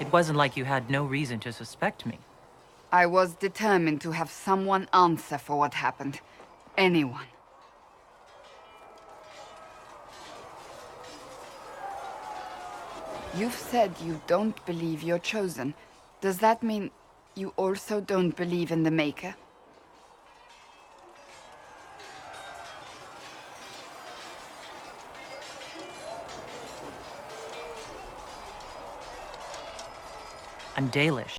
It wasn't like you had no reason to suspect me. I was determined to have someone answer for what happened. Anyone. You've said you don't believe you're chosen. Does that mean you also don't believe in the Maker? I'm Dalish.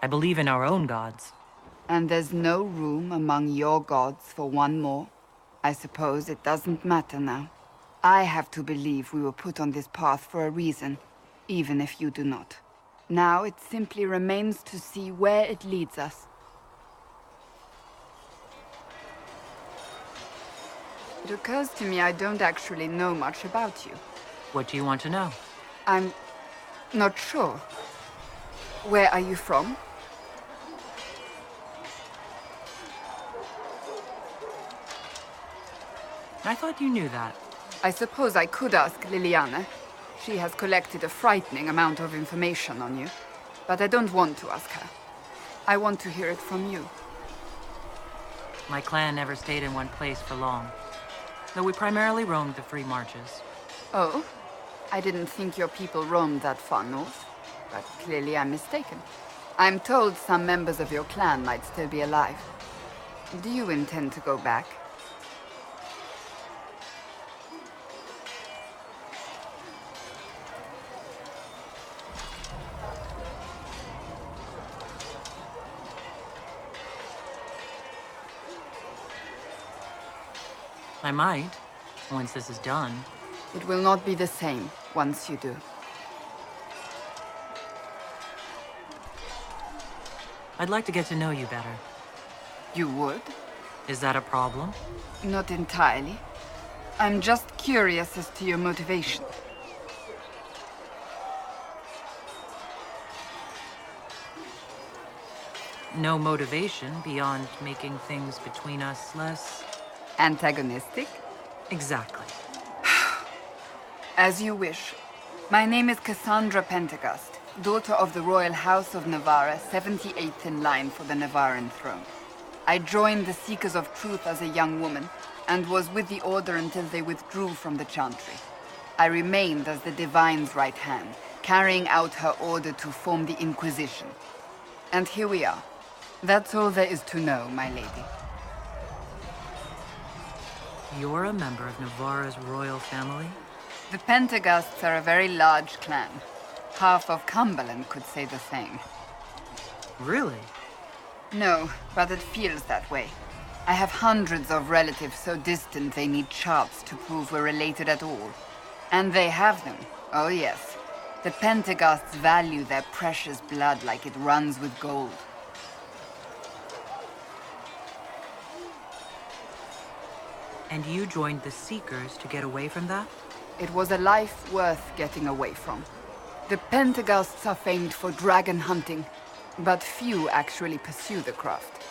I believe in our own gods. And there's no room among your gods for one more? I suppose it doesn't matter now. I have to believe we were put on this path for a reason, even if you do not. Now it simply remains to see where it leads us. It occurs to me I don't actually know much about you. What do you want to know? I'm not sure. Where are you from? I thought you knew that. I suppose I could ask Liliana. She has collected a frightening amount of information on you. But I don't want to ask her. I want to hear it from you. My clan never stayed in one place for long, though we primarily roamed the free marches. Oh? I didn't think your people roamed that far north. But clearly I'm mistaken. I'm told some members of your clan might still be alive. Do you intend to go back? I might, once this is done. It will not be the same once you do. I'd like to get to know you better. You would? Is that a problem? Not entirely. I'm just curious as to your motivation. No motivation beyond making things between us less... Antagonistic? Exactly. As you wish. My name is Cassandra Pentagast, daughter of the Royal House of Navarra, 78th in line for the Navarran throne. I joined the Seekers of Truth as a young woman, and was with the Order until they withdrew from the Chantry. I remained as the Divine's right hand, carrying out her order to form the Inquisition. And here we are. That's all there is to know, my lady. You're a member of Navarra's royal family? The Pentagasts are a very large clan. Half of Cumberland could say the same. Really? No, but it feels that way. I have hundreds of relatives so distant they need charts to prove we're related at all. And they have them. Oh yes. The Pentagasts value their precious blood like it runs with gold. And you joined the Seekers to get away from that? It was a life worth getting away from. The Pentagasts are famed for dragon hunting, but few actually pursue the craft.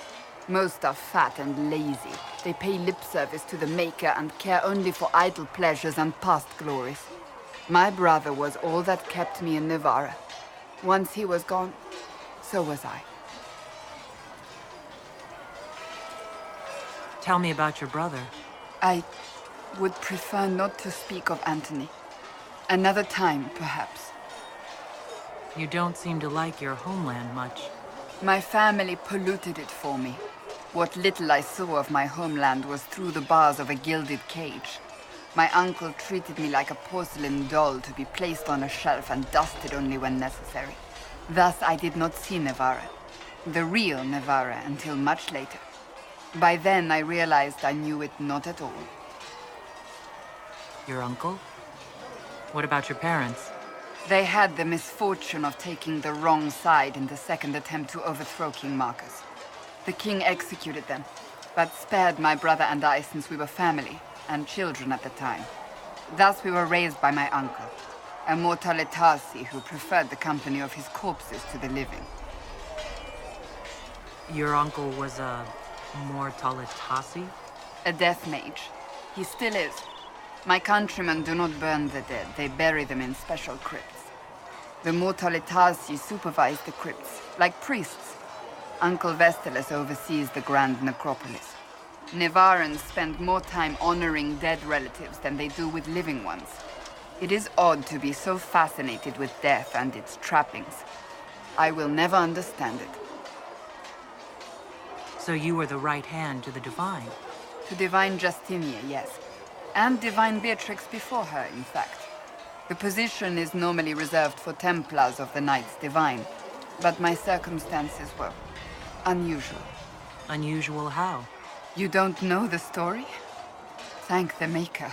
Most are fat and lazy. They pay lip service to the Maker and care only for idle pleasures and past glories. My brother was all that kept me in Navarra. Once he was gone, so was I. Tell me about your brother. I would prefer not to speak of Anthony. Another time, perhaps. You don't seem to like your homeland much. My family polluted it for me. What little I saw of my homeland was through the bars of a gilded cage. My uncle treated me like a porcelain doll to be placed on a shelf and dusted only when necessary. Thus I did not see Navarra, the real Navarra, until much later. By then I realized I knew it not at all. Your uncle? What about your parents? They had the misfortune of taking the wrong side in the second attempt to overthrow King Marcus. The king executed them, but spared my brother and I since we were family, and children at the time. Thus we were raised by my uncle, a Mortalitasi who preferred the company of his corpses to the living. Your uncle was a Mortalitasi? A death mage. He still is. My countrymen do not burn the dead, they bury them in special crypts. The Mortalitasi supervise the crypts, like priests. Uncle Vestalis oversees the grand necropolis. Nevarans spend more time honoring dead relatives than they do with living ones. It is odd to be so fascinated with death and its trappings. I will never understand it. So you were the right hand to the Divine? To Divine Justinia, yes. And Divine Beatrix before her, in fact. The position is normally reserved for Templars of the Knights Divine, but my circumstances were unusual. Unusual how? You don't know the story? Thank the Maker.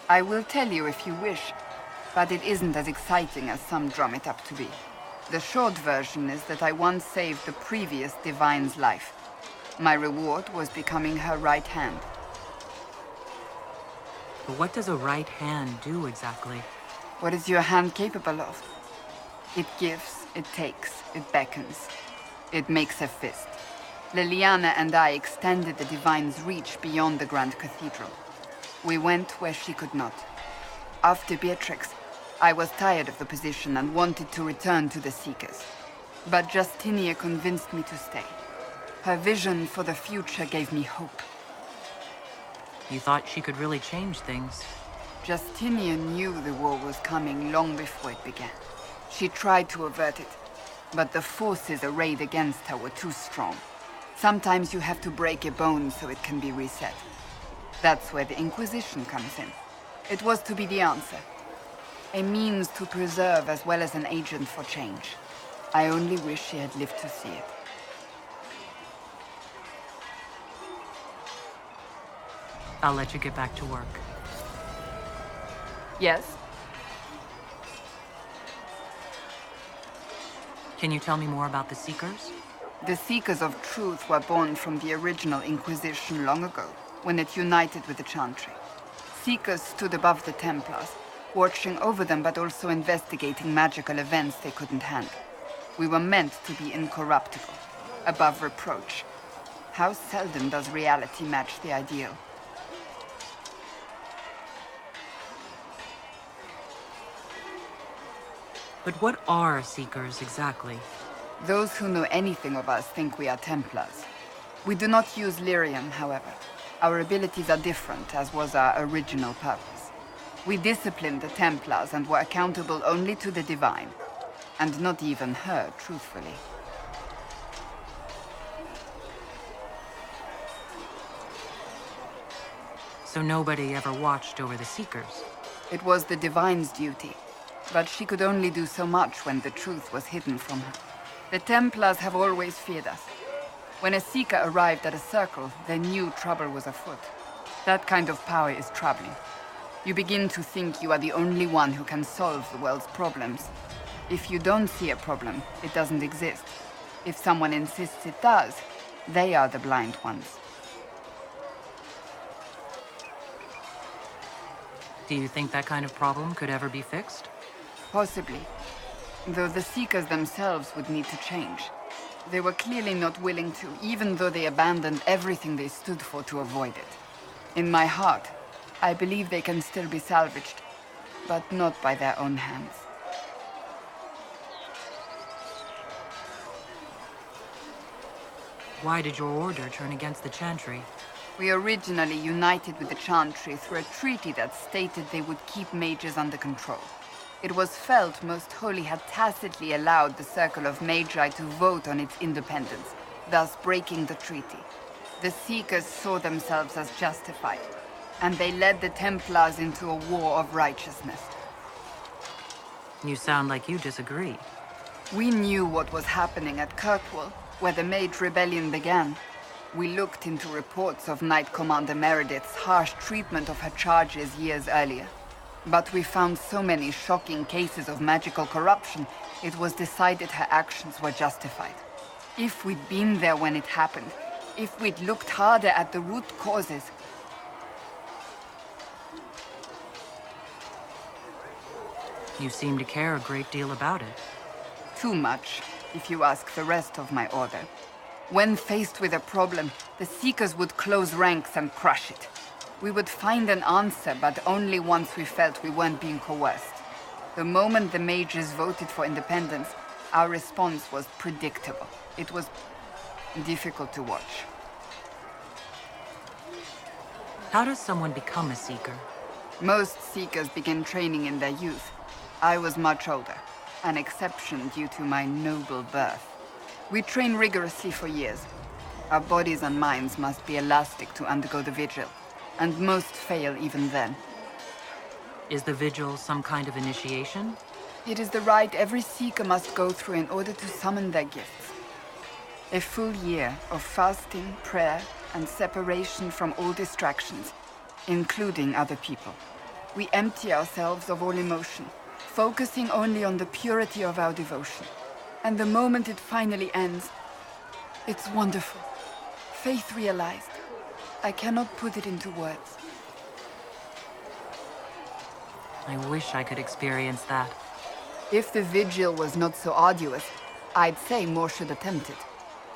I will tell you if you wish, but it isn't as exciting as some drum it up to be. The short version is that I once saved the previous Divine's life. My reward was becoming her right hand. But what does a right hand do exactly? What is your hand capable of? It gives, it takes, it beckons. It makes a fist. Liliana and I extended the Divine's reach beyond the Grand Cathedral. We went where she could not. After Beatrix, I was tired of the position and wanted to return to the Seekers. But Justinia convinced me to stay. Her vision for the future gave me hope. You thought she could really change things? Justinia knew the war was coming long before it began. She tried to avert it, but the forces arrayed against her were too strong. Sometimes you have to break a bone so it can be reset. That's where the Inquisition comes in. It was to be the answer. A means to preserve as well as an agent for change. I only wish she had lived to see it. I'll let you get back to work. Yes? Can you tell me more about the Seekers? The Seekers of Truth were born from the original Inquisition long ago, when it united with the Chantry. Seekers stood above the Templars, watching over them but also investigating magical events they couldn't handle. We were meant to be incorruptible, above reproach. How seldom does reality match the ideal? But what are Seekers exactly? Those who know anything of us think we are Templars. We do not use lyrium, however. Our abilities are different, as was our original purpose. We disciplined the Templars and were accountable only to the Divine. And not even her, truthfully. So nobody ever watched over the Seekers? It was the Divine's duty. But she could only do so much when the truth was hidden from her. The Templars have always feared us. When a Seeker arrived at a circle, they knew trouble was afoot. That kind of power is troubling. You begin to think you are the only one who can solve the world's problems. If you don't see a problem, it doesn't exist. If someone insists it does, they are the blind ones. Do you think that kind of problem could ever be fixed? Possibly. Though the Seekers themselves would need to change. They were clearly not willing to, even though they abandoned everything they stood for to avoid it. In my heart, I believe they can still be salvaged, but not by their own hands. Why did your order turn against the Chantry? We originally united with the Chantry through a treaty that stated they would keep mages under control. It was felt Most Holy had tacitly allowed the Circle of Magi to vote on its independence, thus breaking the treaty. The Seekers saw themselves as justified, and they led the Templars into a war of righteousness. You sound like you disagree. We knew what was happening at Kirkwall, where the Mage Rebellion began. We looked into reports of Knight Commander Meredith's harsh treatment of her charges years earlier. But we found so many shocking cases of magical corruption, it was decided her actions were justified. If we'd been there when it happened, if we'd looked harder at the root causes... You seem to care a great deal about it. Too much, if you ask the rest of my order. When faced with a problem, the Seekers would close ranks and crush it. We would find an answer, but only once we felt we weren't being coerced. The moment the mages voted for independence, our response was predictable. It was difficult to watch. How does someone become a Seeker? Most Seekers begin training in their youth. I was much older, an exception due to my noble birth. We train rigorously for years. Our bodies and minds must be elastic to undergo the vigil, and most fail even then. Is the vigil some kind of initiation? It is the rite every Seeker must go through in order to summon their gifts. A full year of fasting, prayer, and separation from all distractions, including other people. We empty ourselves of all emotion, focusing only on the purity of our devotion. And the moment it finally ends, it's wonderful. Faith realized. I cannot put it into words. I wish I could experience that. If the vigil was not so arduous, I'd say more should attempt it.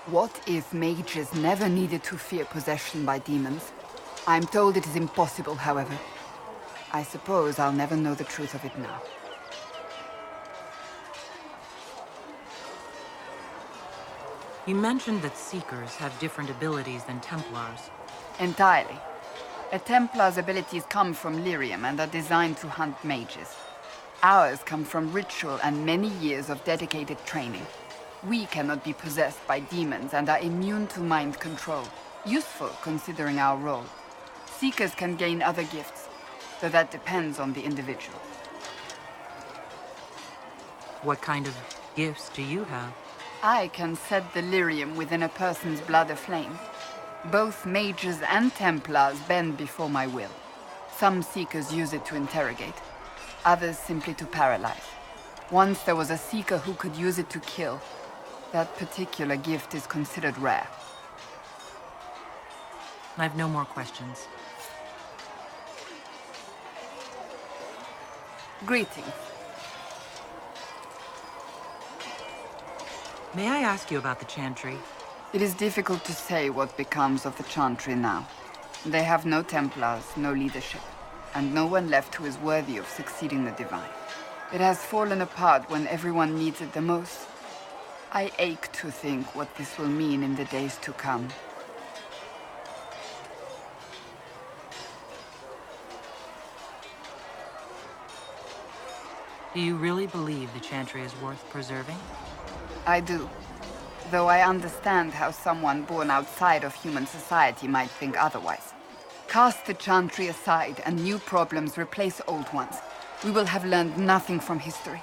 What if mages never needed to fear possession by demons? I'm told it is impossible, however. I suppose I'll never know the truth of it now. You mentioned that Seekers have different abilities than Templars. Entirely. A Templar's abilities come from lyrium and are designed to hunt mages. Ours come from ritual and many years of dedicated training. We cannot be possessed by demons and are immune to mind control. Useful considering our role. Seekers can gain other gifts, though that depends on the individual. What kind of gifts do you have? I can set the lyrium within a person's blood aflame. Both mages and Templars bend before my will. Some Seekers use it to interrogate, others simply to paralyze. Once there was a Seeker who could use it to kill. That particular gift is considered rare. I have no more questions. Greetings. May I ask you about the Chantry? It is difficult to say what becomes of the Chantry now. They have no Templars, no leadership, and no one left who is worthy of succeeding the Divine. It has fallen apart when everyone needs it the most. I ache to think what this will mean in the days to come. Do you really believe the Chantry is worth preserving? I do. Though I understand how someone born outside of human society might think otherwise. Cast the Chantry aside and new problems replace old ones. We will have learned nothing from history.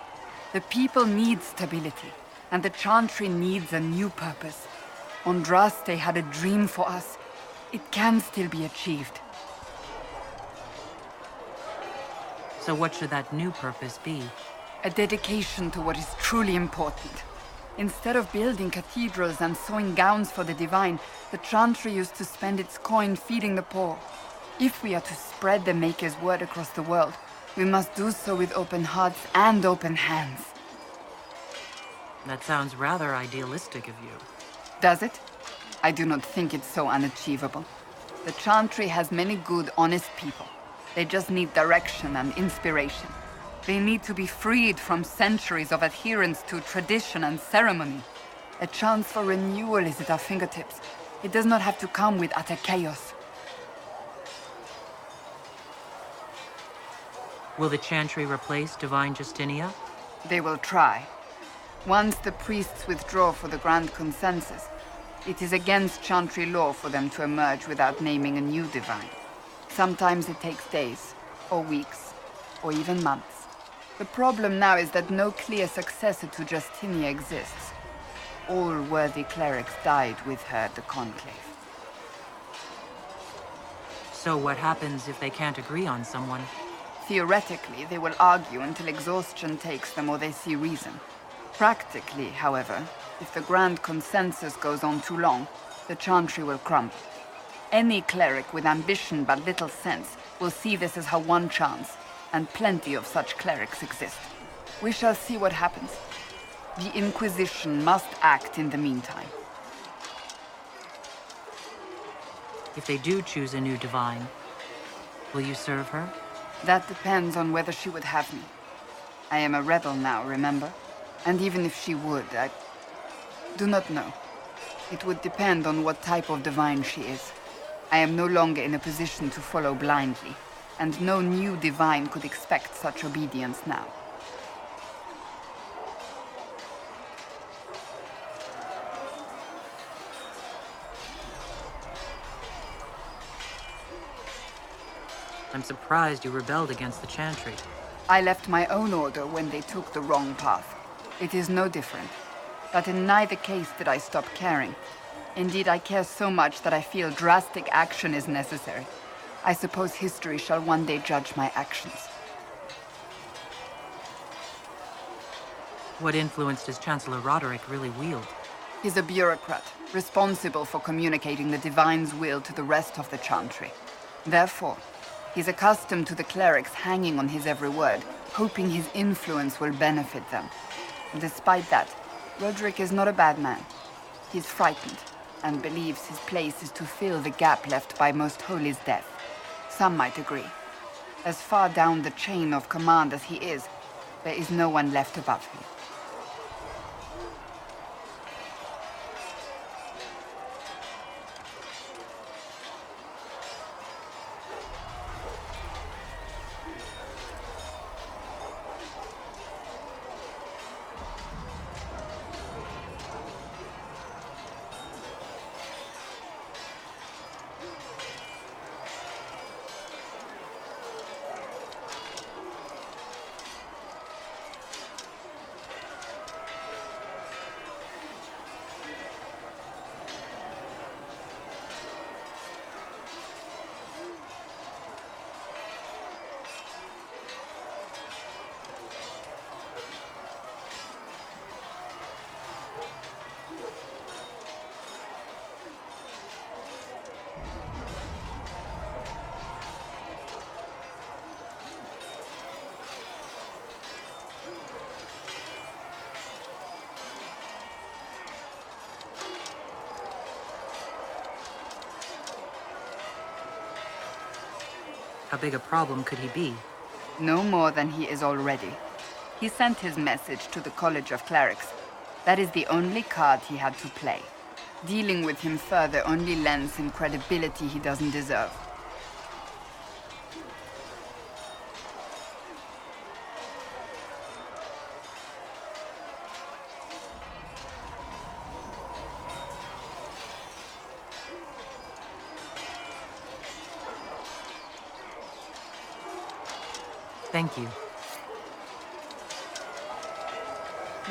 The people need stability. And the Chantry needs a new purpose. Andraste had a dream for us. It can still be achieved. So what should that new purpose be? A dedication to what is truly important. Instead of building cathedrals and sewing gowns for the Divine, the Chantry used to spend its coin feeding the poor. If we are to spread the Maker's word across the world, we must do so with open hearts and open hands. That sounds rather idealistic of you. Does it? I do not think it's so unachievable. The Chantry has many good, honest people. They just need direction and inspiration. They need to be freed from centuries of adherence to tradition and ceremony. A chance for renewal is at our fingertips. It does not have to come with utter chaos. Will the Chantry replace Divine Justinia? They will try. Once the priests withdraw for the Grand Consensus, it is against Chantry law for them to emerge without naming a new Divine. Sometimes it takes days, or weeks, or even months. The problem now is that no clear successor to Justinia exists. All worthy clerics died with her at the Conclave. So what happens if they can't agree on someone? Theoretically, they will argue until exhaustion takes them or they see reason. Practically, however, if the Grand Consensus goes on too long, the Chantry will crumble. Any cleric with ambition but little sense will see this as her one chance, and plenty of such clerics exist. We shall see what happens. The Inquisition must act in the meantime. If they do choose a new Divine, will you serve her? That depends on whether she would have me. I am a rebel now, remember? And even if she would, I do not know. It would depend on what type of divine she is. I am no longer in a position to follow blindly, and no new divine could expect such obedience now. I'm surprised you rebelled against the Chantry. I left my own order when they took the wrong path. It is no different. But in neither case did I stop caring. Indeed, I care so much that I feel drastic action is necessary. I suppose history shall one day judge my actions. What influence does Chancellor Roderick really wield? He's a bureaucrat, responsible for communicating the Divine's will to the rest of the Chantry. Therefore, he's accustomed to the clerics hanging on his every word, hoping his influence will benefit them. Despite that, Roderick is not a bad man. He's frightened, and believes his place is to fill the gap left by Most Holy's death. Some might agree. As far down the chain of command as he is, there is no one left above him. How big a problem could he be? No more than he is already. He sent his message to the College of Clerics. That is the only card he had to play. Dealing with him further only lends him credibility he doesn't deserve. Thank you.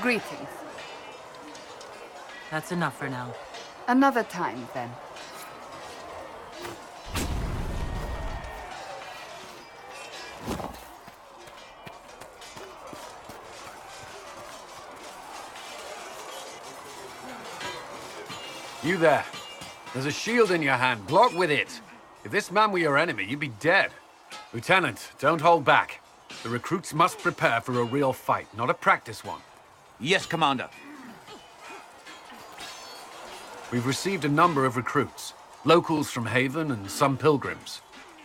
Greetings. That's enough for now. Another time, then. You there. There's a shield in your hand. Block with it. If this man were your enemy, you'd be dead. Lieutenant, don't hold back. The recruits must prepare for a real fight, not a practice one. Yes, Commander. We've received a number of recruits. Locals from Haven and some pilgrims.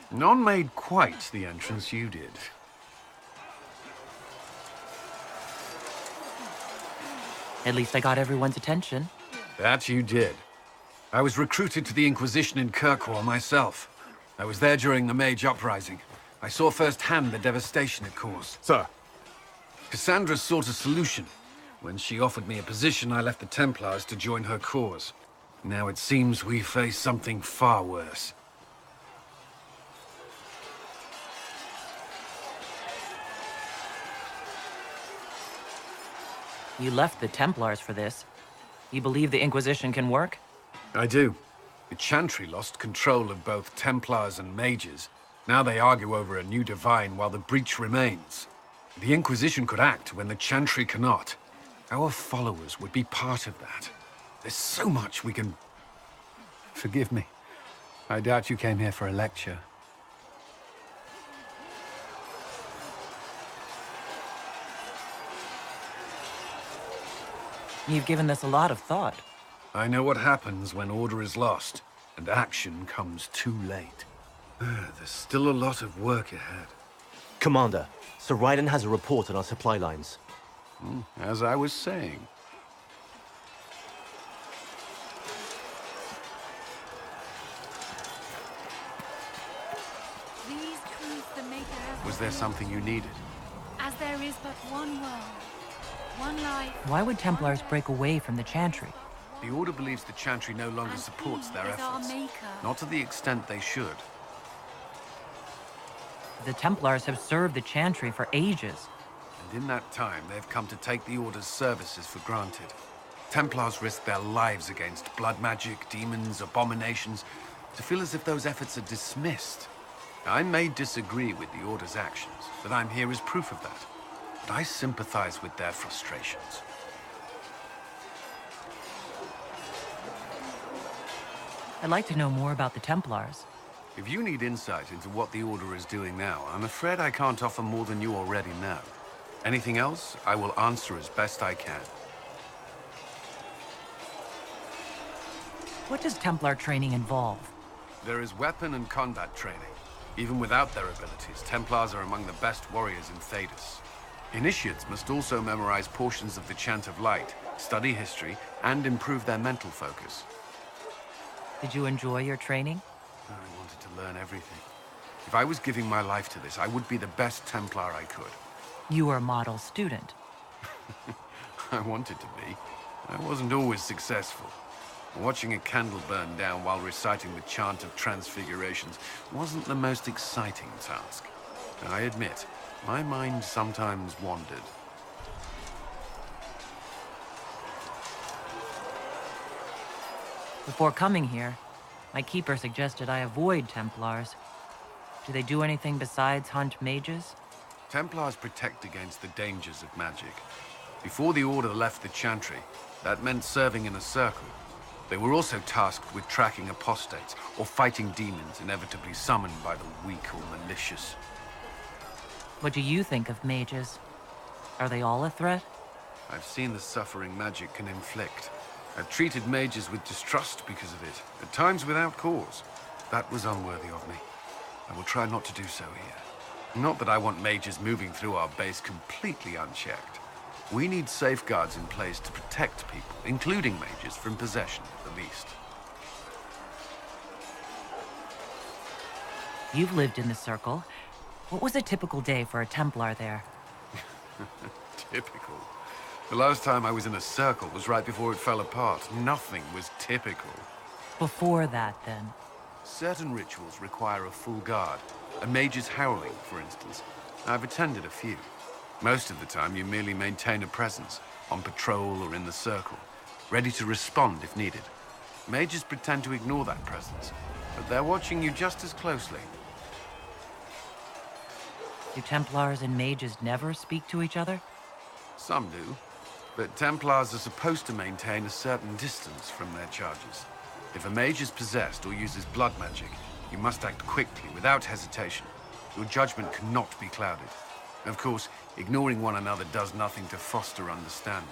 None made quite the entrance you did. At least I got everyone's attention. That you did. I was recruited to the Inquisition in Kirkwall myself. I was there during the Mage Uprising. I saw firsthand the devastation it caused. Sir. Cassandra sought a solution. When she offered me a position, I left the Templars to join her cause. Now it seems we face something far worse. You left the Templars for this. You believe the Inquisition can work? I do. The Chantry lost control of both Templars and Mages. Now they argue over a new divine while the breach remains. The Inquisition could act when the Chantry cannot. Our followers would be part of that. There's so much we can... Forgive me. I doubt you came here for a lecture. You've given this a lot of thought. I know what happens when order is lost, and action comes too late. There's still a lot of work ahead. Commander, Sir Ryden has a report on our supply lines. As I was saying. These truths the Maker has Was there something you needed? as there is but one world, one life. Why would Templars break away from the Chantry? The Order believes the Chantry no longer And supports he their is our efforts. Maker. Not to the extent they should. The Templars have served the Chantry for ages. And in that time, they've come to take the Order's services for granted. Templars risk their lives against blood magic, demons, abominations, to feel as if those efforts are dismissed. I may disagree with the Order's actions, but I'm here as proof of that. But I sympathize with their frustrations. I'd like to know more about the Templars. If you need insight into what the Order is doing now, I'm afraid I can't offer more than you already know. Anything else, I will answer as best I can. What does Templar training involve? There is weapon and combat training. Even without their abilities, Templars are among the best warriors in Thedas. Initiates must also memorize portions of the Chant of Light, study history, and improve their mental focus. Did you enjoy your training? I wanted to learn everything. If I was giving my life to this, I would be the best Templar I could. You were a model student. I wanted to be. I wasn't always successful. Watching a candle burn down while reciting the Chant of Transfigurations wasn't the most exciting task. I admit, my mind sometimes wandered. Before coming here, my keeper suggested I avoid Templars. Do they do anything besides hunt mages? Templars protect against the dangers of magic. Before the Order left the Chantry, that meant serving in a circle. They were also tasked with tracking apostates or fighting demons inevitably summoned by the weak or malicious. What do you think of mages? Are they all a threat? I've seen the suffering magic can inflict. I've treated mages with distrust because of it, at times without cause. That was unworthy of me. I will try not to do so here. Not that I want mages moving through our base completely unchecked. We need safeguards in place to protect people, including mages, from possession at the least. You've lived in the Circle. What was a typical day for a Templar there? Typical. The last time I was in a circle was right before it fell apart. Nothing was typical. Before that, then? Certain rituals require a full guard. A mage's howling, for instance. I've attended a few. Most of the time, you merely maintain a presence, on patrol or in the circle, ready to respond if needed. Mages pretend to ignore that presence, but they're watching you just as closely. Do Templars and mages never speak to each other? Some do, but Templars are supposed to maintain a certain distance from their charges. If a mage is possessed or uses blood magic, you must act quickly, without hesitation. Your judgment cannot be clouded. Of course, ignoring one another does nothing to foster understanding.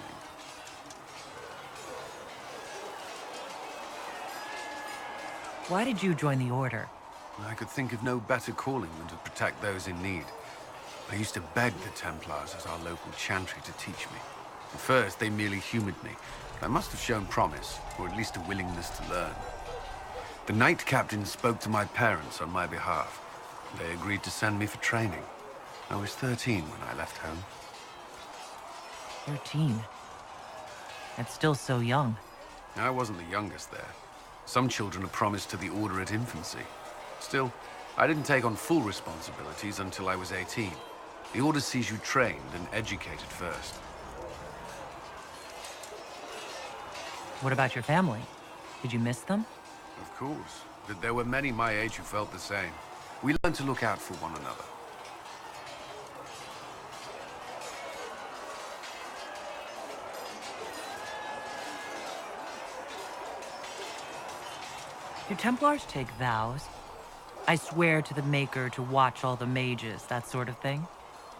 Why did you join the Order? I could think of no better calling than to protect those in need. I used to beg the Templars as our local chantry to teach me. At first, they merely humored me. I must have shown promise, or at least a willingness to learn. The Knight Captain spoke to my parents on my behalf. They agreed to send me for training. I was 13 when I left home. 13. That's still so young. I wasn't the youngest there. Some children are promised to the Order at infancy. Still, I didn't take on full responsibilities until I was 18. The Order sees you trained and educated first. What about your family? Did you miss them? Of course, but there were many my age who felt the same. We learned to look out for one another. Do Templars take vows? I swear to the Maker to watch all the mages, that sort of thing?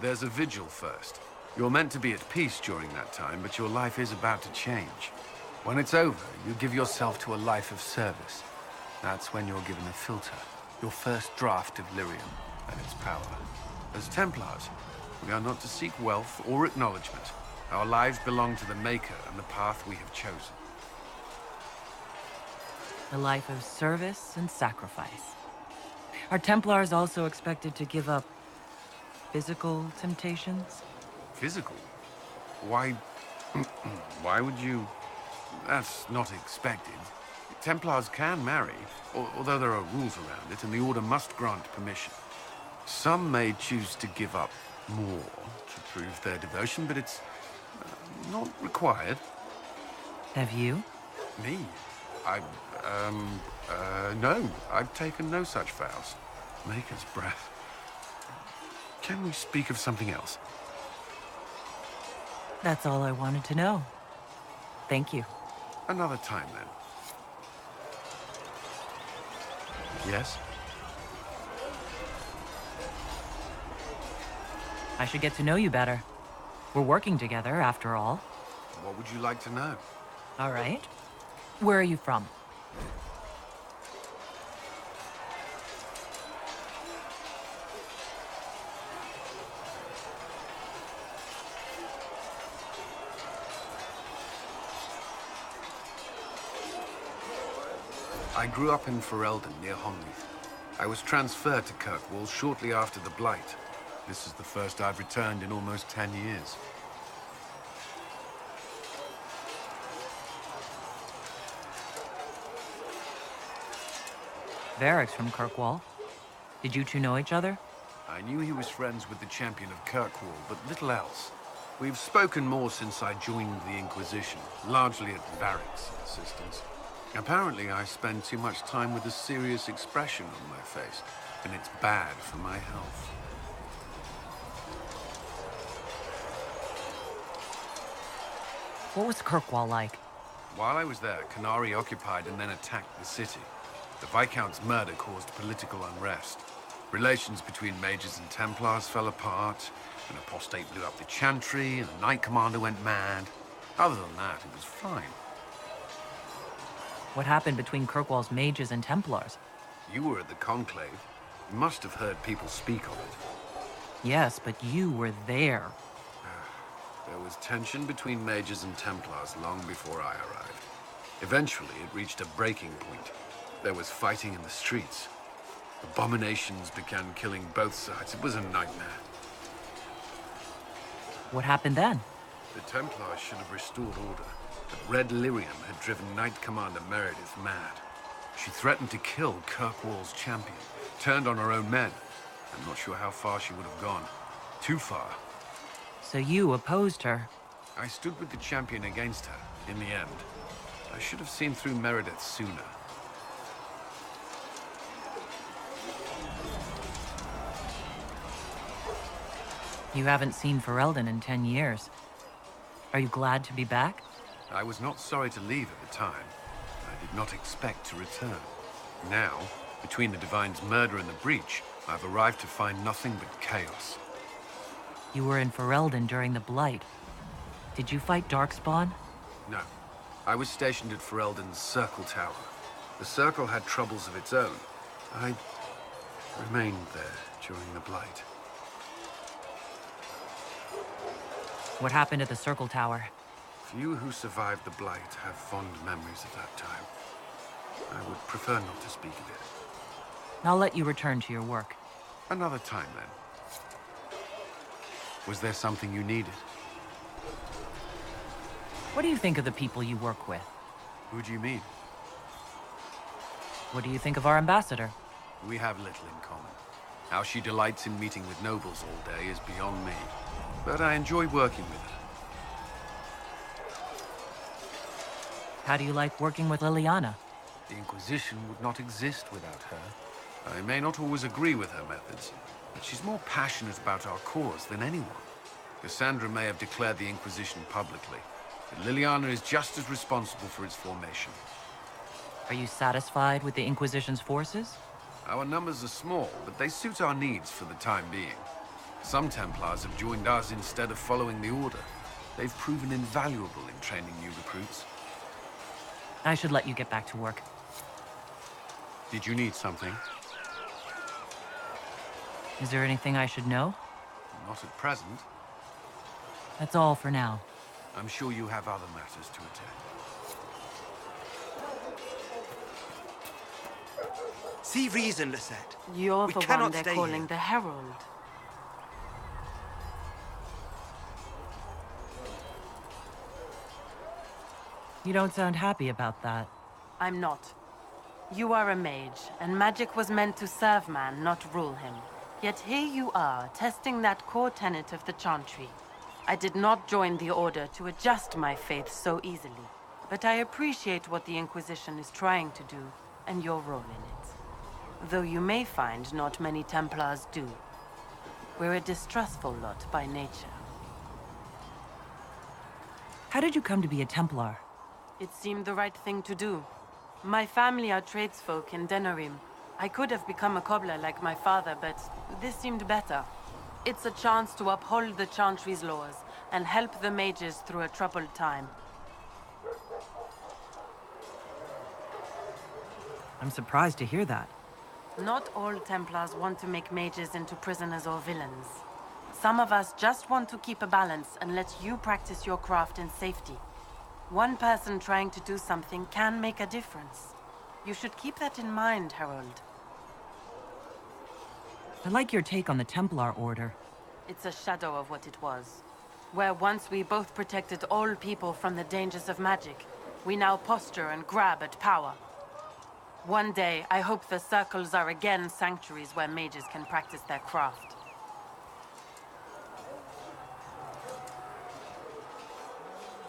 There's a vigil first. You're meant to be at peace during that time, but your life is about to change. When it's over, you give yourself to a life of service. That's when you're given a filter, your first draft of lyrium and its power. As Templars, we are not to seek wealth or acknowledgement. Our lives belong to the Maker and the path we have chosen. A life of service and sacrifice. Are Templars also expected to give up physical temptations? Physical? Why... why would you... That's not expected. Templars can marry, although there are rules around it, and the Order must grant permission. Some may choose to give up more to prove their devotion, but it's not required. Have you? Me? No. I've taken no such vows. Maker's breath. Can we speak of something else? That's all I wanted to know. Thank you. Another time, then. Yes? I should get to know you better. We're working together, after all. What would you like to know? All right. Where are you from? I grew up in Ferelden, near Honleath. I was transferred to Kirkwall shortly after the Blight. This is the first I've returned in almost 10 years. Varric's from Kirkwall. Did you two know each other? I knew he was friends with the champion of Kirkwall, but little else. We've spoken more since I joined the Inquisition, largely at Varric's insistence. Apparently, I spend too much time with a serious expression on my face, and it's bad for my health. What was Kirkwall like? While I was there, Canary occupied and then attacked the city. The Viscount's murder caused political unrest. Relations between mages and Templars fell apart, an apostate blew up the Chantry, and the Knight Commander went mad. Other than that, it was fine. What happened between Kirkwall's mages and Templars? You were at the Conclave. You must have heard people speak of it. Yes, but you were there. There was tension between mages and Templars long before I arrived. Eventually, it reached a breaking point. There was fighting in the streets. Abominations began killing both sides. It was a nightmare. What happened then? The Templars should have restored order, but Red Lyrium had driven Knight Commander Meredith mad. She threatened to kill Kirkwall's champion, turned on her own men. I'm not sure how far she would have gone. Too far. So you opposed her? I stood with the champion against her, in the end. I should have seen through Meredith sooner. You haven't seen Ferelden in 10 years. Are you glad to be back? I was not sorry to leave at the time. I did not expect to return. Now, between the Divine's murder and the breach, I've arrived to find nothing but chaos. You were in Ferelden during the Blight. Did you fight Darkspawn? No. I was stationed at Ferelden's Circle Tower. The Circle had troubles of its own. I remained there during the Blight. What happened at the Circle Tower? Few who survived the Blight have fond memories of that time. I would prefer not to speak of it. I'll let you return to your work. Another time, then. Was there something you needed? What do you think of the people you work with? Who do you mean? What do you think of our ambassador? We have little in common. How she delights in meeting with nobles all day is beyond me. But I enjoy working with her. How do you like working with Liliana? The Inquisition would not exist without her. I may not always agree with her methods, but she's more passionate about our cause than anyone. Cassandra may have declared the Inquisition publicly, but Liliana is just as responsible for its formation. Are you satisfied with the Inquisition's forces? Our numbers are small, but they suit our needs for the time being. Some Templars have joined us instead of following the Order. They've proven invaluable in training new recruits. I should let you get back to work. Did you need something? Is there anything I should know? Not at present. That's all for now. I'm sure you have other matters to attend. See reason, Lisette. You're We the one cannot they're stay calling here. the Herald. You don't sound happy about that. I'm not. You are a mage, and magic was meant to serve man, not rule him. Yet here you are, testing that core tenet of the Chantry. I did not join the Order to adjust my faith so easily, but I appreciate what the Inquisition is trying to do, and your role in it. Though you may find not many Templars do. We're a distrustful lot by nature. How did you come to be a Templar? It seemed the right thing to do. My family are tradesfolk in Denerim. I could have become a cobbler like my father, but this seemed better. It's a chance to uphold the Chantry's laws and help the mages through a troubled time. I'm surprised to hear that. Not all Templars want to make mages into prisoners or villains. Some of us just want to keep a balance and let you practice your craft in safety. One person trying to do something can make a difference. You should keep that in mind, Harold. I like your take on the Templar Order. It's a shadow of what it was. Where once we both protected all people from the dangers of magic, we now posture and grab at power. One day, I hope the circles are again sanctuaries where mages can practice their craft.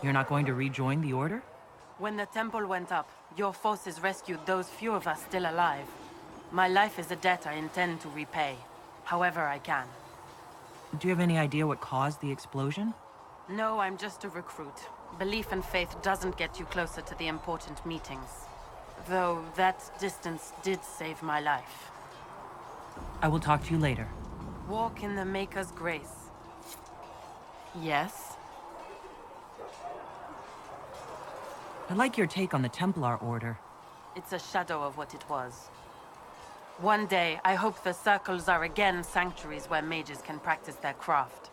You're not going to rejoin the Order? When the temple went up, your forces rescued those few of us still alive. My life is a debt I intend to repay, however I can. Do you have any idea what caused the explosion? No, I'm just a recruit. Belief and faith doesn't get you closer to the important meetings. Though that distance did save my life. I will talk to you later. Walk in the Maker's grace. Yes? I like your take on the Templar Order. It's a shadow of what it was. One day, I hope the circles are again sanctuaries where mages can practice their craft.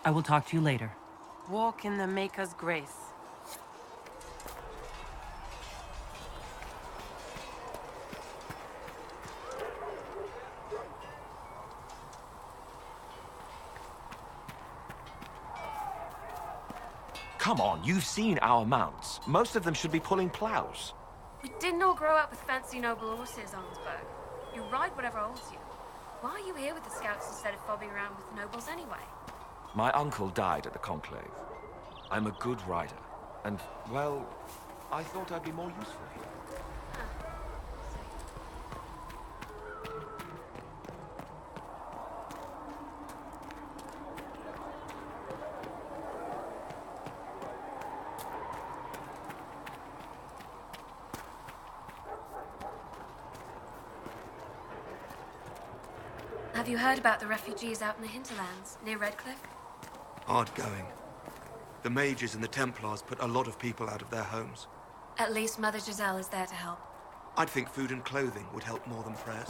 I will talk to you later. Walk in the Maker's grace. Come on, you've seen our mounts. Most of them should be pulling plows. We didn't all grow up with fancy noble horses, Arnsberg. You ride whatever holds you. Why are you here with the scouts instead of fobbing around with the nobles anyway? My uncle died at the conclave. I'm a good rider. And, well, I thought I'd be more useful here. Have you heard about the refugees out in the hinterlands, near Redcliffe? Hard going. The mages and the Templars put a lot of people out of their homes. At least Mother Giselle is there to help. I'd think food and clothing would help more than prayers.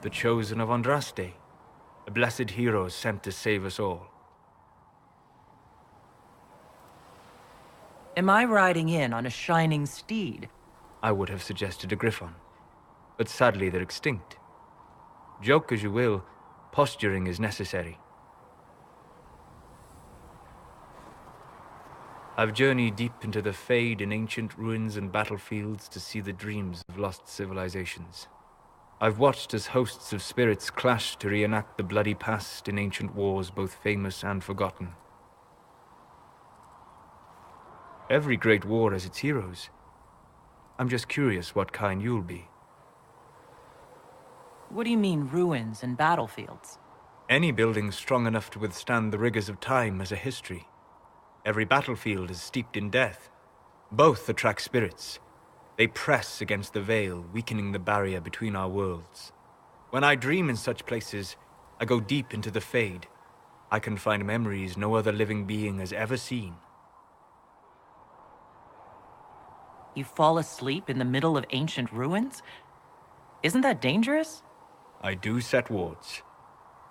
The chosen of Andraste, a blessed hero sent to save us all. Am I riding in on a shining steed? I would have suggested a griffon, but sadly they're extinct. Joke as you will, posturing is necessary. I've journeyed deep into the Fade in ancient ruins and battlefields to see the dreams of lost civilizations. I've watched as hosts of spirits clash to reenact the bloody past in ancient wars both famous and forgotten. Every great war has its heroes. I'm just curious what kind you'll be. What do you mean, ruins and battlefields? Any building strong enough to withstand the rigors of time has a history. Every battlefield is steeped in death. Both attract spirits. They press against the veil, weakening the barrier between our worlds. When I dream in such places, I go deep into the Fade, I can find memories no other living being has ever seen. You fall asleep in the middle of ancient ruins? Isn't that dangerous? I do set wards.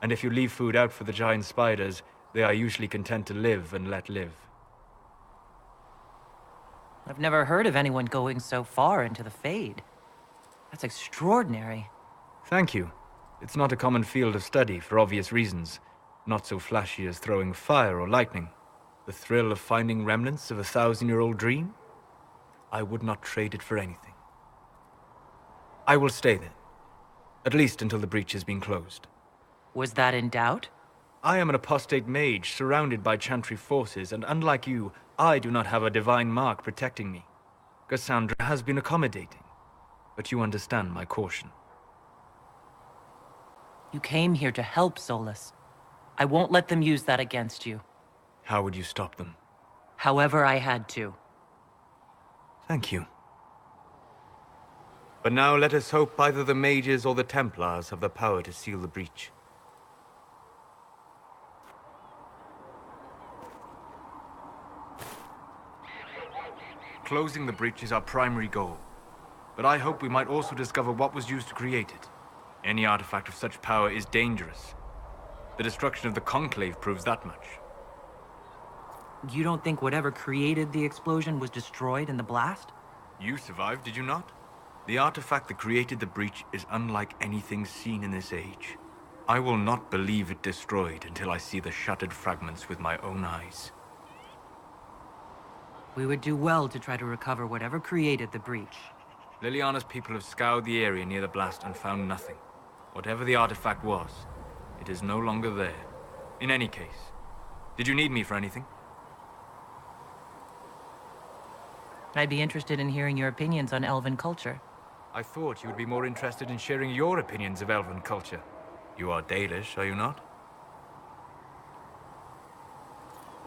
And if you leave food out for the giant spiders, they are usually content to live and let live. I've never heard of anyone going so far into the Fade. That's extraordinary. Thank you. It's not a common field of study for obvious reasons. Not so flashy as throwing fire or lightning. The thrill of finding remnants of a 1,000-year-old dream? I would not trade it for anything. I will stay there. At least until the breach has been closed. Was that in doubt? I am an apostate mage surrounded by Chantry forces, and unlike you, I do not have a divine mark protecting me. Cassandra has been accommodating, but you understand my caution. You came here to help, Solus. I won't let them use that against you. How would you stop them? However I had to. Thank you. But now let us hope either the mages or the Templars have the power to seal the breach. Closing the breach is our primary goal. But I hope we might also discover what was used to create it. Any artifact of such power is dangerous. The destruction of the Conclave proves that much. You don't think whatever created the explosion was destroyed in the blast? You survived, did you not? The artifact that created the breach is unlike anything seen in this age. I will not believe it destroyed until I see the shattered fragments with my own eyes. We would do well to try to recover whatever created the breach. Liliana's people have scoured the area near the blast and found nothing. Whatever the artifact was, it is no longer there. In any case, did you need me for anything? I'd be interested in hearing your opinions on elven culture. I thought you would be more interested in sharing your opinions of elven culture. You are Dalish, are you not?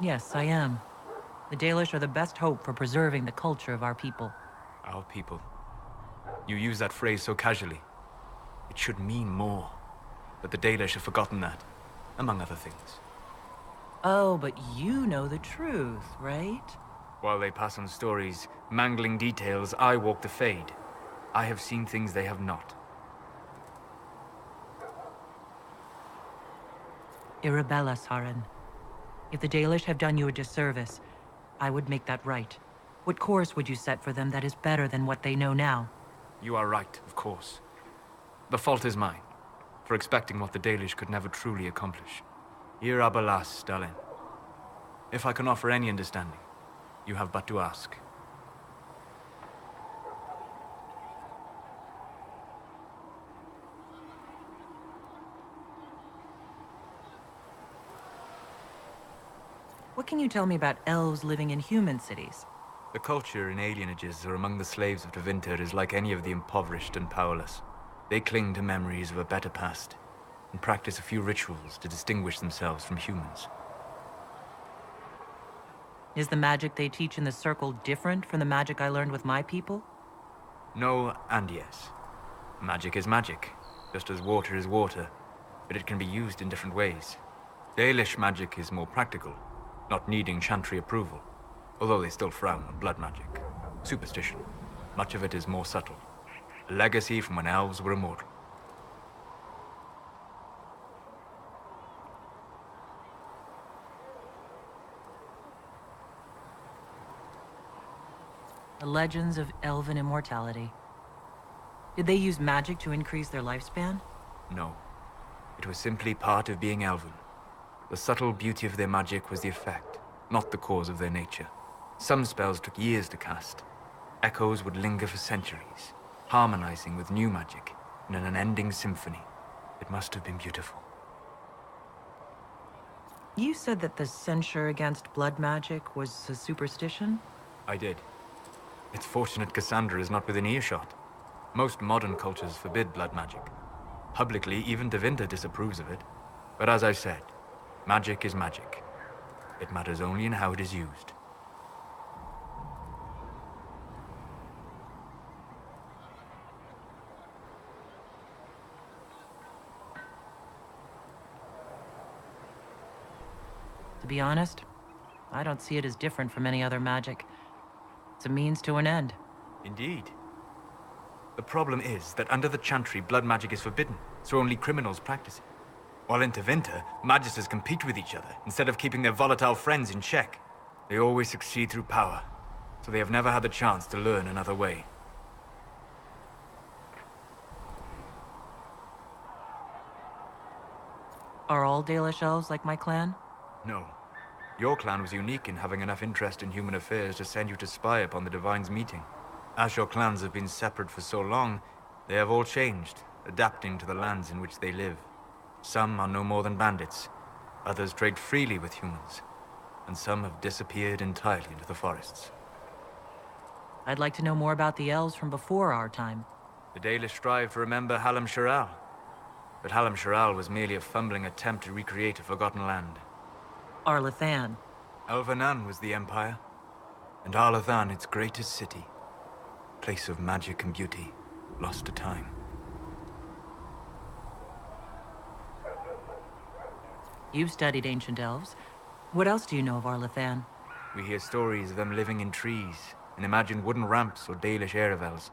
Yes, I am. The Dalish are the best hope for preserving the culture of our people. Our people. You use that phrase so casually. It should mean more. But the Dalish have forgotten that, among other things. Oh, but you know the truth, right? While they pass on stories, mangling details, I walk the Fade. I have seen things they have not. Irabella, Saren. If the Dalish have done you a disservice, I would make that right. What course would you set for them that is better than what they know now? You are right, of course. The fault is mine, for expecting what the Dalish could never truly accomplish. Irabalas, Dalin. If I can offer any understanding, you have but to ask. What can you tell me about elves living in human cities? The culture in alienages or among the slaves of Tevinter is like any of the impoverished and powerless. They cling to memories of a better past, and practice a few rituals to distinguish themselves from humans. Is the magic they teach in the Circle different from the magic I learned with my people? No and yes. Magic is magic, just as water is water, but it can be used in different ways. Dalish magic is more practical, not needing Chantry approval, although they still frown on blood magic. Superstition. Much of it is more subtle. A legacy from when elves were immortal. The legends of elven immortality. Did they use magic to increase their lifespan? No. It was simply part of being elven. The subtle beauty of their magic was the effect, not the cause of their nature. Some spells took years to cast. Echoes would linger for centuries, harmonizing with new magic in an unending symphony. It must have been beautiful. You said that the censure against blood magic was a superstition? I did. It's fortunate Cassandra is not within earshot. Most modern cultures forbid blood magic. Publicly, even Tevinter disapproves of it. But as I said, magic is magic. It matters only in how it is used. To be honest, I don't see it as different from any other magic. It's a means to an end. Indeed. The problem is that under the Chantry, blood magic is forbidden, so only criminals practice it. While in Tevinter, magisters compete with each other, instead of keeping their volatile friends in check. They always succeed through power, so they have never had the chance to learn another way. Are all Dalish elves like my clan? No. Your clan was unique in having enough interest in human affairs to send you to spy upon the Divine's meeting. As your clans have been separate for so long, they have all changed, adapting to the lands in which they live. Some are no more than bandits, others trade freely with humans, and some have disappeared entirely into the forests. I'd like to know more about the elves from before our time. The Dalish strive to remember Hallam Sharal, but Hallam Sharal was merely a fumbling attempt to recreate a forgotten land. Arlathan. Elvanan was the Empire, and Arlathan its greatest city. Place of magic and beauty, lost to time. You've studied ancient elves. What else do you know of Arlathan? We hear stories of them living in trees, and imagine wooden ramps or Dalish Erebels.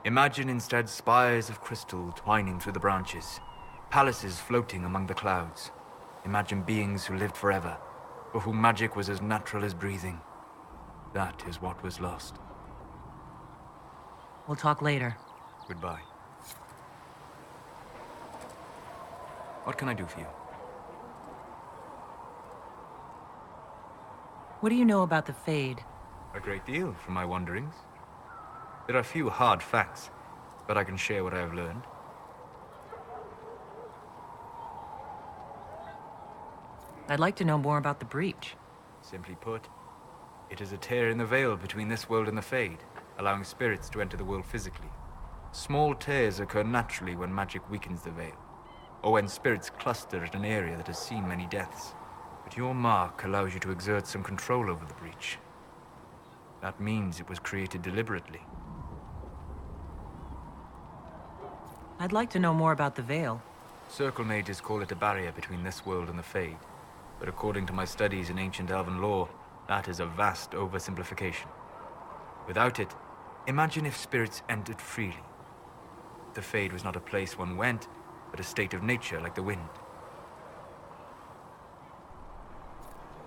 Imagine instead spires of crystal twining through the branches, palaces floating among the clouds. Imagine beings who lived forever, for whom magic was as natural as breathing. That is what was lost. We'll talk later. Goodbye. What can I do for you? What do you know about the Fade? A great deal from my wanderings. There are few hard facts, but I can share what I have learned. I'd like to know more about the Breach. Simply put, it is a tear in the veil between this world and the Fade, allowing spirits to enter the world physically. Small tears occur naturally when magic weakens the veil, or when spirits cluster at an area that has seen many deaths. But your mark allows you to exert some control over the Breach. That means it was created deliberately. I'd like to know more about the Veil. Circle mages call it a barrier between this world and the Fade, but according to my studies in ancient elven lore, that is a vast oversimplification. Without it, imagine if spirits entered freely. The Fade was not a place one went, but a state of nature like the wind.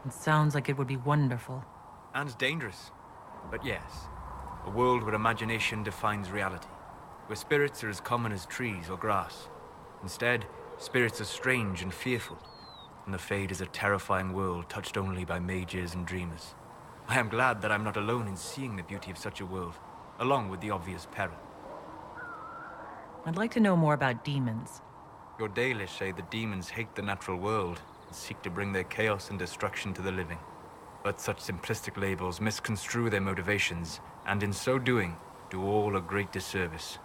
It sounds like it would be wonderful. And dangerous. But yes, a world where imagination defines reality, where spirits are as common as trees or grass. Instead, spirits are strange and fearful, and the Fade is a terrifying world touched only by mages and dreamers. I am glad that I'm not alone in seeing the beauty of such a world, along with the obvious peril. I'd like to know more about demons. Your Dalish say the demons hate the natural world and seek to bring their chaos and destruction to the living. But such simplistic labels misconstrue their motivations, and in so doing, do all a great disservice.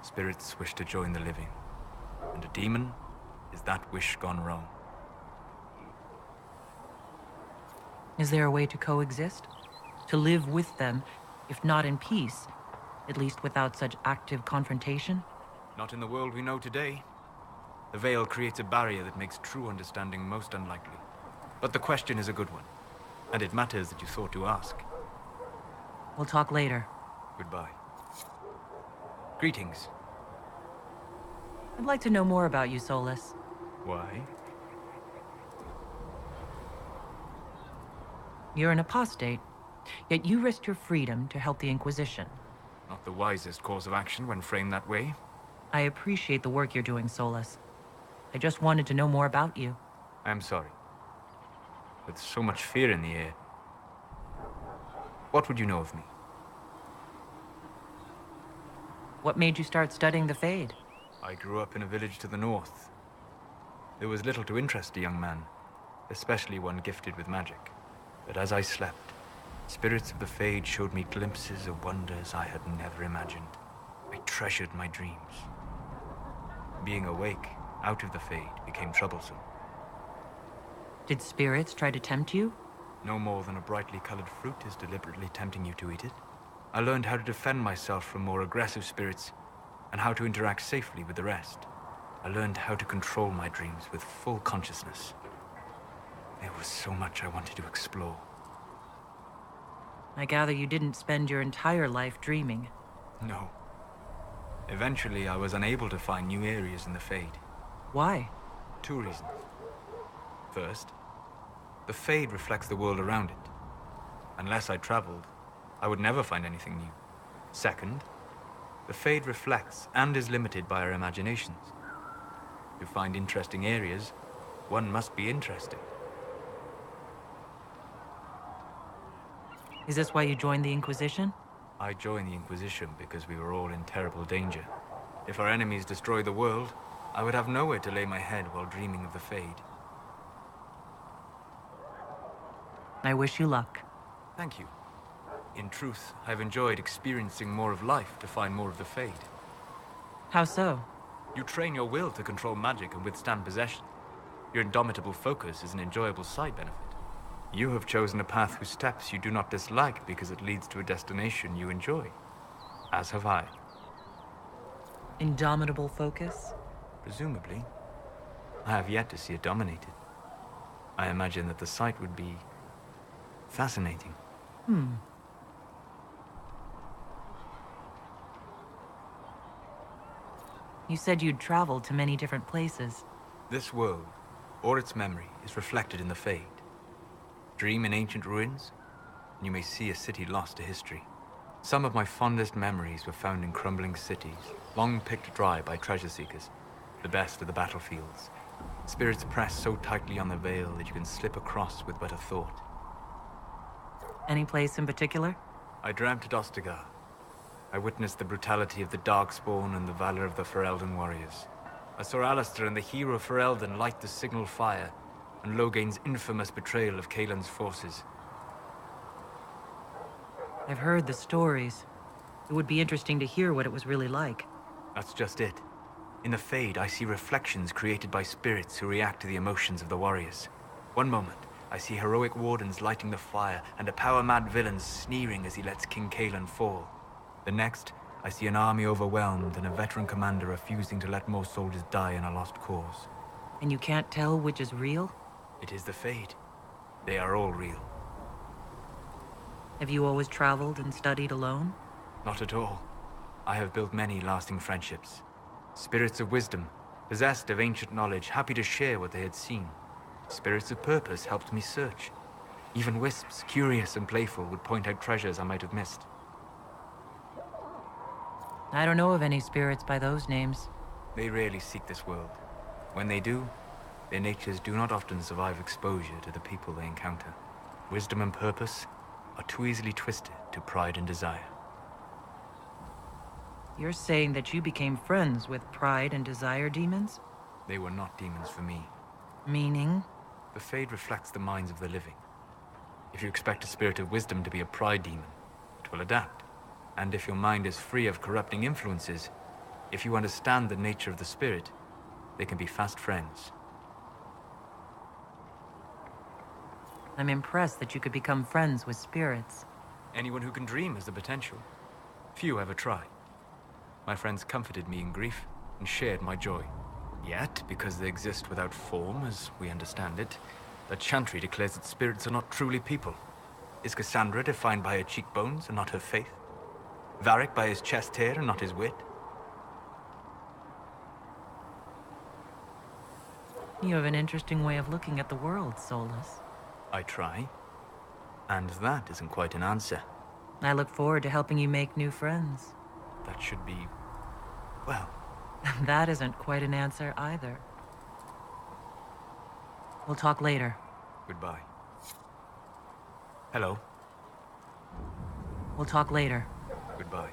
Spirits wish to join the living, and a demon is that wish gone wrong. Is there a way to coexist? To live with them, if not in peace, at least without such active confrontation? Not in the world we know today. The Veil creates a barrier that makes true understanding most unlikely. But the question is a good one, and it matters that you thought to ask. We'll talk later. Goodbye. Greetings. I'd like to know more about you, Solus. Why? You're an apostate, yet you risked your freedom to help the Inquisition. Not the wisest course of action when framed that way. I appreciate the work you're doing, Solus. I just wanted to know more about you. I am sorry. With so much fear in the air. What would you know of me? What made you start studying the Fade? I grew up in a village to the north. There was little to interest a young man, especially one gifted with magic. But as I slept, spirits of the Fade showed me glimpses of wonders I had never imagined. I treasured my dreams. Being awake, out of the Fade, became troublesome. Did spirits try to tempt you? No more than a brightly colored fruit is deliberately tempting you to eat it. I learned how to defend myself from more aggressive spirits, and how to interact safely with the rest. I learned how to control my dreams with full consciousness. There was so much I wanted to explore. I gather you didn't spend your entire life dreaming. No. Eventually, I was unable to find new areas in the Fade. Why? 2 reasons. First, the Fade reflects the world around it. Unless I traveled, I would never find anything new. Second, the Fade reflects and is limited by our imaginations. To find interesting areas, one must be interesting. Is this why you joined the Inquisition? I joined the Inquisition because we were all in terrible danger. If our enemies destroyed the world, I would have nowhere to lay my head while dreaming of the Fade. I wish you luck. Thank you. In truth, I've enjoyed experiencing more of life to find more of the Fade. How so? You train your will to control magic and withstand possession. Your indomitable focus is an enjoyable side benefit. You have chosen a path whose steps you do not dislike because it leads to a destination you enjoy. As have I. Indomitable focus? Presumably. I have yet to see it dominated. I imagine that the sight would be fascinating. You said you'd traveled to many different places. This world, or its memory, is reflected in the Fade. Dream in ancient ruins, and you may see a city lost to history. Some of my fondest memories were found in crumbling cities, long picked dry by treasure seekers, the best of the battlefields. Spirits press so tightly on the veil that you can slip across with but a thought. Any place in particular? I dreamt at Ostagar. I witnessed the brutality of the Darkspawn and the valor of the Ferelden warriors. I saw Alistair and the hero Ferelden light the signal fire, and Logain's infamous betrayal of Kaelin's forces. I've heard the stories. It would be interesting to hear what it was really like. That's just it. In the Fade, I see reflections created by spirits who react to the emotions of the warriors. One moment, I see heroic wardens lighting the fire, and a power-mad villain sneering as he lets King Kaelin fall. The next, I see an army overwhelmed and a veteran commander refusing to let more soldiers die in a lost cause. And you can't tell which is real? It is the Fade. They are all real. Have you always traveled and studied alone? Not at all. I have built many lasting friendships. Spirits of wisdom, possessed of ancient knowledge, happy to share what they had seen. Spirits of purpose helped me search. Even wisps, curious and playful, would point out treasures I might have missed. I don't know of any spirits by those names. They rarely seek this world. When they do, their natures do not often survive exposure to the people they encounter. Wisdom and purpose are too easily twisted to pride and desire. You're saying that you became friends with pride and desire demons? They were not demons for me. Meaning? The Fade reflects the minds of the living. If you expect a spirit of wisdom to be a pride demon, it will adapt. And if your mind is free of corrupting influences, if you understand the nature of the spirit, they can be fast friends. I'm impressed that you could become friends with spirits. Anyone who can dream has the potential. Few ever try. My friends comforted me in grief and shared my joy. Yet, because they exist without form, as we understand it, the Chantry declares that spirits are not truly people. Is Cassandra defined by her cheekbones and not her faith? Varric by his chest hair and not his wit? You have an interesting way of looking at the world, Solus. I try. And that isn't quite an answer. I look forward to helping you make new friends. That should be... well... That isn't quite an answer either. We'll talk later. Goodbye. Hello. We'll talk later. Goodbye.